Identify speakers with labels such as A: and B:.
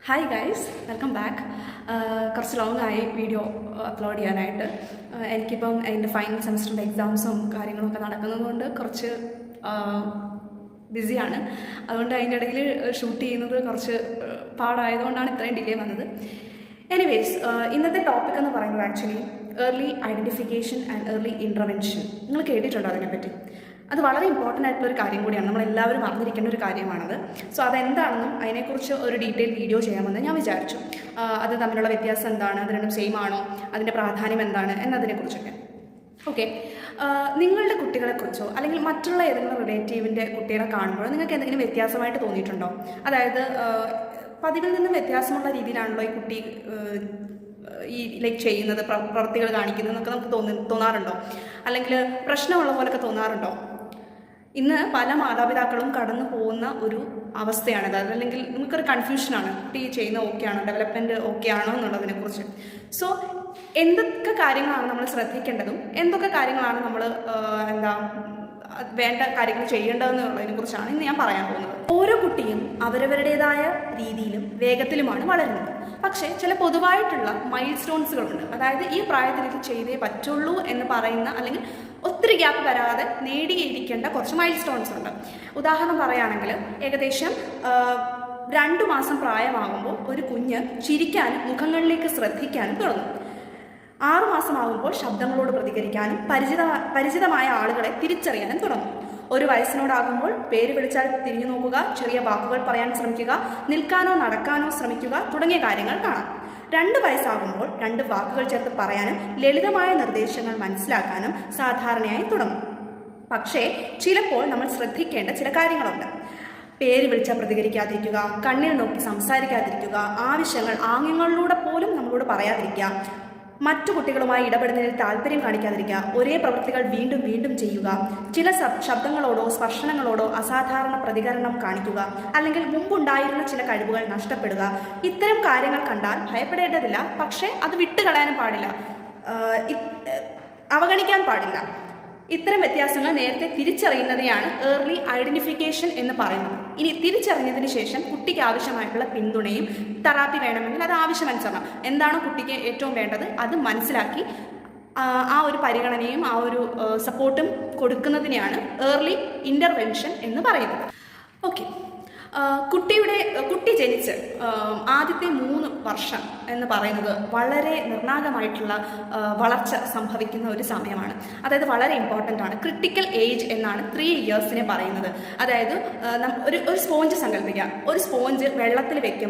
A: Hi guys, welcome back. കുറച്ച് long ആയി video upload ചെയ്യാനായിട്ട്. എനിക്കിപ്പം എൻ്റെ ഫൈനൽ സെമസ്റ്ററിൻ്റെ എക്സാംസും കാര്യങ്ങളൊക്കെ നടക്കുന്നതുകൊണ്ട് കുറച്ച് ബിസിയാണ്. അതുകൊണ്ട് അതിൻ്റെ ഇടയിൽ ഷൂട്ട് ചെയ്യുന്നത് കുറച്ച് പാടായതുകൊണ്ടാണ് ഇത്രയും ഡിലേ വന്നത്. എനിവേസ്, ഇന്നത്തെ ടോപ്പിക് എന്ന് പറയുന്നത് actually early identification and early intervention. നിങ്ങൾ കേട്ടിട്ടുണ്ടോ അതിനെപ്പറ്റി? അത് വളരെ ഇമ്പോർട്ടൻ്റ് ആയിട്ടുള്ളൊരു കാര്യം കൂടിയാണ്, നമ്മളെല്ലാവരും അറിഞ്ഞിരിക്കേണ്ട ഒരു കാര്യമാണത്. സോ അതെന്താണെന്നും അതിനെക്കുറിച്ച് ഒരു ഡീറ്റെയിൽ വീഡിയോ ചെയ്യാമെന്ന് ഞാൻ വിചാരിച്ചു. അത് തമ്മിലുള്ള വ്യത്യാസം എന്താണ്, അത് രണ്ടും സെയിം ആണോ, അതിൻ്റെ പ്രാധാന്യം എന്താണ് എന്നതിനെക്കുറിച്ചൊക്കെ. ഓക്കെ, നിങ്ങളുടെ കുട്ടികളെക്കുറിച്ചോ അല്ലെങ്കിൽ മറ്റുള്ള ഏതെങ്കിലും റിലേറ്റീവിൻ്റെ കുട്ടികളെ കാണുമ്പോഴോ നിങ്ങൾക്ക് എന്തെങ്കിലും വ്യത്യാസമായിട്ട് തോന്നിയിട്ടുണ്ടോ? അതായത് പതിവിൽ നിന്നും വ്യത്യാസമുള്ള രീതിയിലാണല്ലോ ഈ കുട്ടി ഈ ചെയ്യുന്നത്, പ്രവൃത്തികൾ കാണിക്കുന്നതെന്നൊക്കെ നമുക്ക് തോന്നാറുണ്ടോ? അല്ലെങ്കിൽ പ്രശ്നമുള്ള പോലൊക്കെ തോന്നാറുണ്ടോ? ഇന്ന് പല മാതാപിതാക്കളും കടന്നു പോകുന്ന ഒരു അവസ്ഥയാണിത്. അല്ലെങ്കിൽ നമുക്കൊരു കൺഫ്യൂഷനാണ്, കുട്ടി ചെയ്യുന്ന ഓക്കെയാണോ, ഡെവലപ്മെൻറ്റ് ഓക്കെ ആണോ എന്നുള്ളതിനെക്കുറിച്ച്. സോ എന്തൊക്കെ കാര്യങ്ങളാണ് നമ്മൾ ശ്രദ്ധിക്കേണ്ടതും എന്തൊക്കെ കാര്യങ്ങളാണ് നമ്മൾ വേണ്ട കാര്യങ്ങൾ ചെയ്യേണ്ടതെന്നുള്ളതിനെ കുറിച്ചാണ് ഇന്ന് ഞാൻ പറയാൻ പോകുന്നത്. ഓരോ കുട്ടിയും അവരവരുടേതായ രീതിയിലും വേഗത്തിലുമാണ് വളരുന്നത്. പക്ഷേ ചില പൊതുവായിട്ടുള്ള മൈൽ സ്റ്റോൺസുകളുണ്ട്. അതായത് ഈ പ്രായത്തിൽ ഇത് ചെയ്തേ പറ്റുള്ളൂ എന്ന് പറയുന്ന, അല്ലെങ്കിൽ ഒത്തിരി ഗ്യാപ്പ് വരാതെ നേടിയിരിക്കേണ്ട കുറച്ച് മൈൽ സ്റ്റോൺസ് ഉണ്ട്. ഉദാഹരണം പറയുകയാണെങ്കിൽ, ഏകദേശം 2 മാസം പ്രായമാകുമ്പോൾ ഒരു കുഞ്ഞ് ചിരിക്കാനും മുഖങ്ങളിലേക്ക് ശ്രദ്ധിക്കാനും തുടങ്ങും. 6 മാസമാകുമ്പോൾ ശബ്ദങ്ങളോട് പ്രതികരിക്കാനും പരിചിതമായ ആളുകളെ തിരിച്ചറിയാനും തുടങ്ങും. 1 വയസ്സിനോടാകുമ്പോൾ പേര് വിളിച്ചാൽ തിരിഞ്ഞു നോക്കുക, ചെറിയ വാക്കുകൾ പറയാൻ ശ്രമിക്കുക, നിൽക്കാനോ നടക്കാനോ ശ്രമിക്കുക തുടങ്ങിയ കാര്യങ്ങൾ കാണാം. 2 വയസ്സാകുമ്പോൾ 2 വാക്കുകൾ ചേർത്ത് പറയാനും ലളിതമായ നിർദ്ദേശങ്ങൾ മനസ്സിലാക്കാനും സാധാരണയായി തുടങ്ങും. പക്ഷേ ചിലപ്പോൾ നമ്മൾ ശ്രദ്ധിക്കേണ്ട ചില കാര്യങ്ങളുണ്ട്. പേര് വിളിച്ചാൽ പ്രതികരിക്കാതിരിക്കുക, കണ്ണിൽ നോക്കി സംസാരിക്കാതിരിക്കുക, ആവശ്യങ്ങൾ ആംഗ്യങ്ങളിലൂടെ പോലും നമ്മളോട് പറയാതിരിക്കുക, മറ്റു കുട്ടികളുമായി ഇടപെടുന്നതിൽ താല്പര്യം കാണിക്കാതിരിക്കുക, ഒരേ പ്രവൃത്തികൾ വീണ്ടും വീണ്ടും ചെയ്യുക, ചില ശബ്ദങ്ങളോടോ സ്പർശനങ്ങളോടോ അസാധാരണ പ്രതികരണം കാണിക്കുക, അല്ലെങ്കിൽ മുമ്പുണ്ടായിരുന്ന ചില കഴിവുകൾ നഷ്ടപ്പെടുക. ഇത്തരം കാര്യങ്ങൾ കണ്ടാൽ ഭയപ്പെടേണ്ടതില്ല, പക്ഷേ അത് വിട്ടുകളയാനും പാടില്ല, അവഗണിക്കാൻ പാടില്ല. ഇത്തരം വ്യത്യാസങ്ങൾ നേരത്തെ തിരിച്ചറിയുന്നതിനെയാണ് ഏർലി ഐഡൻറ്റിഫിക്കേഷൻ എന്ന് പറയുന്നത്. ഇനി തിരിച്ചറിഞ്ഞതിന് ശേഷം കുട്ടിക്ക് ആവശ്യമായിട്ടുള്ള പിന്തുണയും തെറാപ്പി വേണമെങ്കിൽ അത് ആവശ്യമനുസരണം എന്താണോ കുട്ടിക്ക് ഏറ്റവും വേണ്ടത് അത് മനസ്സിലാക്കി ആ ഒരു പരിഗണനയും ആ ഒരു സപ്പോർട്ടും കൊടുക്കുന്നതിനെയാണ് ഏർലി ഇൻ്റർവെൻഷൻ എന്ന് പറയുന്നത്. ഓക്കെ, കുട്ടി ജനിച്ച് ആദ്യത്തെ 3 വർഷം എന്ന് പറയുന്നത് വളരെ നിർണായകമായിട്ടുള്ള വളർച്ച സംഭവിക്കുന്ന ഒരു സമയമാണ്. അതായത് വളരെ ഇമ്പോർട്ടൻ്റ് ആണ്. ക്രിട്ടിക്കൽ ഏജ് എന്നാണ് 3 ഇയേഴ്സിനെ പറയുന്നത്. അതായത് ഒരു സ്പോഞ്ച് സങ്കല്പിക്കുക. ഒരു സ്പോഞ്ച് വെള്ളത്തിൽ വെക്കും